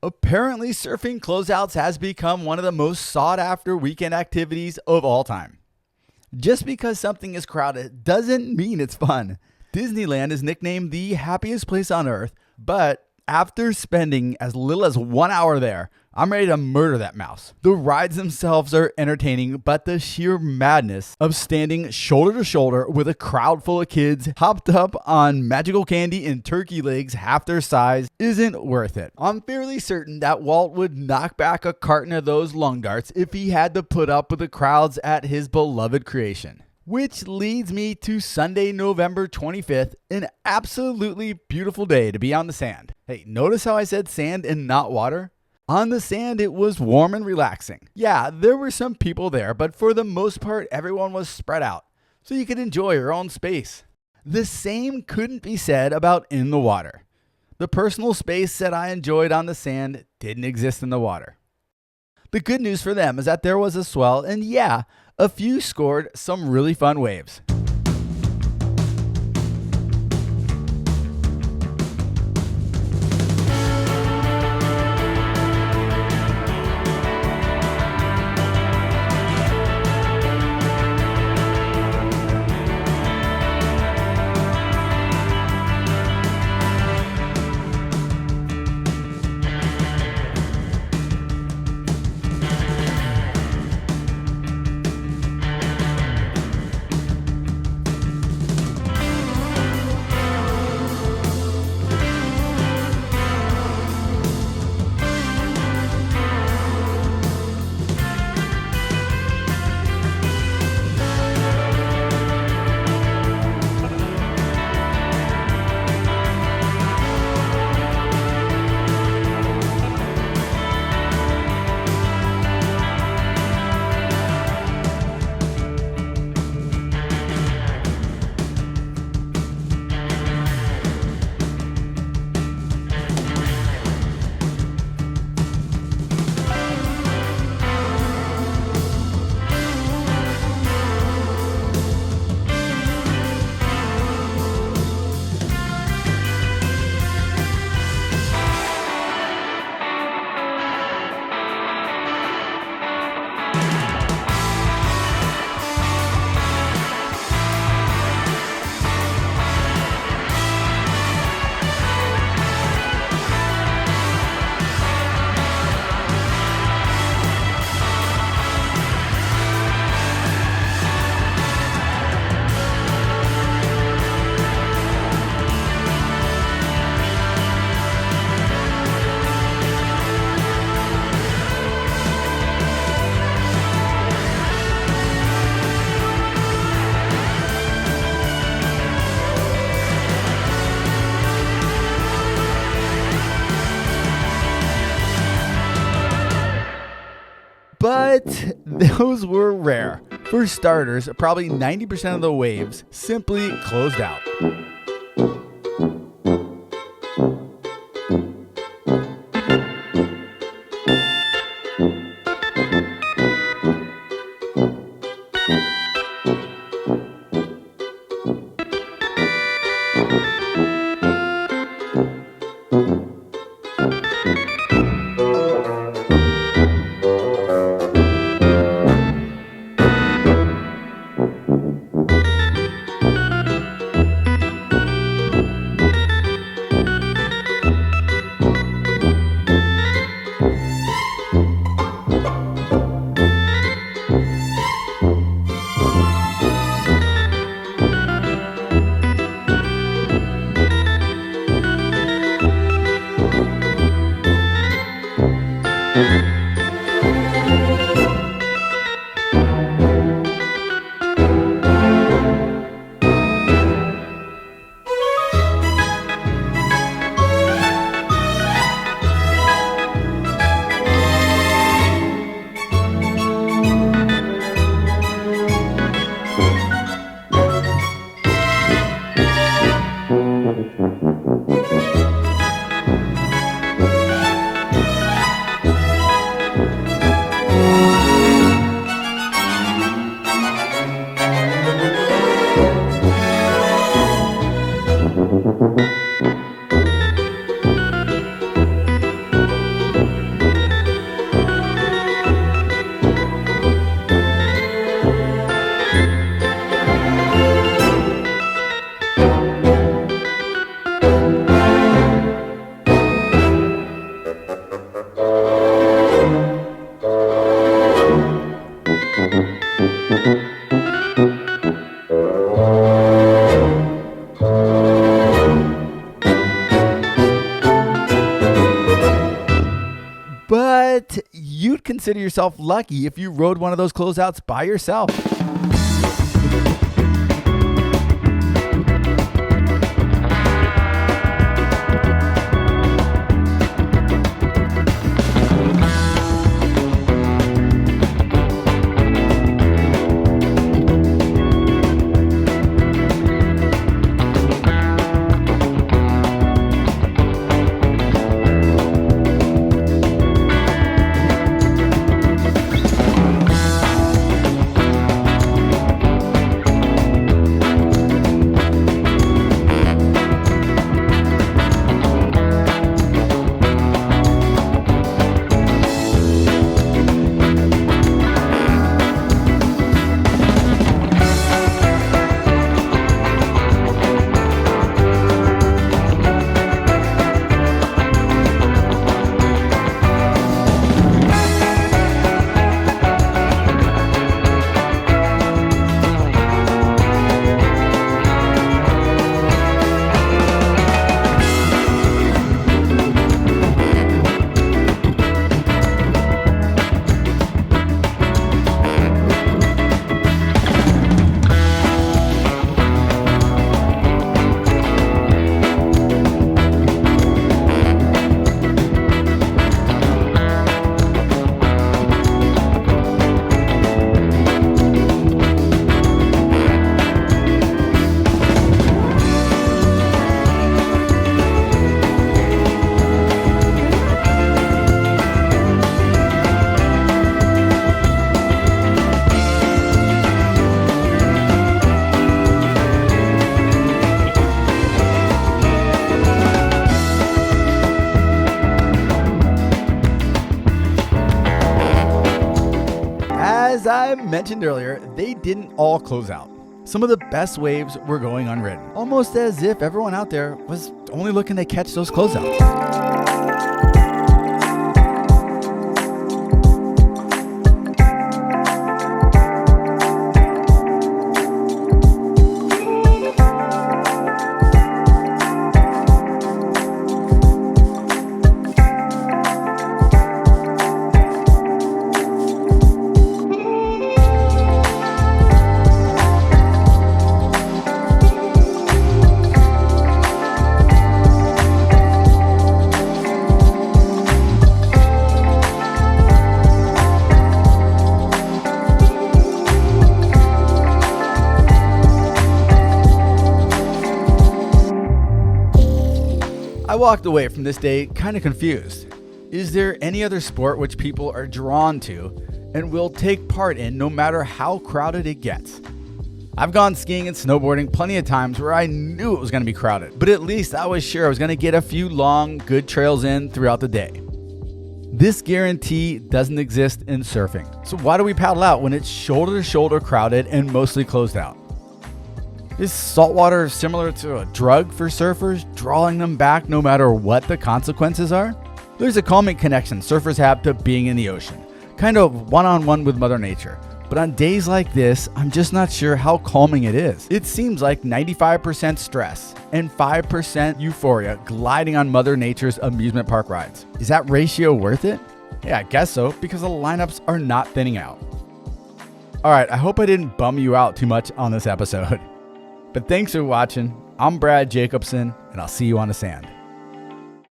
Apparently, surfing closeouts has become one of the most sought after weekend activities of all time. Just because something is crowded doesn't mean it's fun. Disneyland is nicknamed the happiest place on earth, but after spending as little as 1 hour there, I'm ready to murder that mouse. The rides themselves are entertaining, but the sheer madness of standing shoulder to shoulder with a crowd full of kids hopped up on magical candy and turkey legs half their size isn't worth it. I'm fairly certain that Walt would knock back a carton of those lung darts if he had to put up with the crowds at his beloved creation. Which leads me to Sunday, November 25th, an absolutely beautiful day to be on the sand. Hey, notice how I said sand and not water? On the sand, it was warm and relaxing. Yeah, there were some people there, but for the most part, everyone was spread out, so you could enjoy your own space. The same couldn't be said about in the water. The personal space that I enjoyed on the sand didn't exist in the water. The good news for them is that there was a swell, and yeah, a few scored some really fun waves. But those were rare. For starters, probably 90% of the waves simply closed out. but you'd consider yourself lucky if you rode one of those closeouts by yourself. As I mentioned earlier, they didn't all close out. Some of the best waves were going unridden, almost as if everyone out there was only looking to catch those closeouts. I walked away from this day kind of confused. Is there any other sport which people are drawn to and will take part in no matter how crowded it gets? I've gone skiing and snowboarding plenty of times where I knew it was going to be crowded, but at least I was sure I was going to get a few long, good trails in throughout the day. This guarantee doesn't exist in surfing. So why do we paddle out when it's shoulder to shoulder crowded and mostly closed out? Is saltwater similar to a drug for surfers, drawing them back no matter what the consequences are? There's a calming connection surfers have to being in the ocean, kind of one-on-one with Mother Nature. But on days like this, I'm just not sure how calming it is. It seems like 95% stress and 5% euphoria gliding on Mother Nature's amusement park rides. Is that ratio worth it? Yeah, I guess so, because the lineups are not thinning out. Alright, I hope I didn't bum you out too much on this episode. But thanks for watching. I'm Brad Jacobson, and I'll see you on the sand.